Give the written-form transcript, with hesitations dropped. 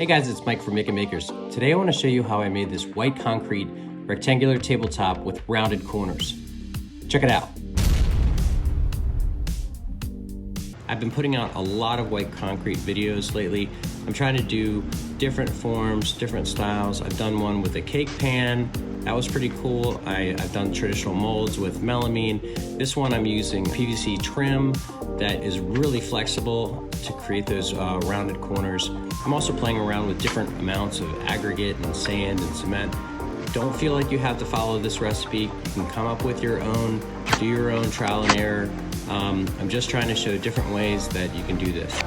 Hey guys, it's Mike from Making Makers. Today I want to show you how I made this white concrete rectangular tabletop with rounded corners. Check it out. I've been putting out a lot of white concrete videos lately. I'm trying to do different forms, different styles. I've done one with a cake pan. That was pretty cool. I've done traditional molds with melamine. This one I'm using PVC trim that is really flexible to create those rounded corners. I'm also playing around with different amounts of aggregate and sand and cement. Don't feel like you have to follow this recipe. You can come up with your own, do your own trial and error. I'm just trying to show different ways that you can do this.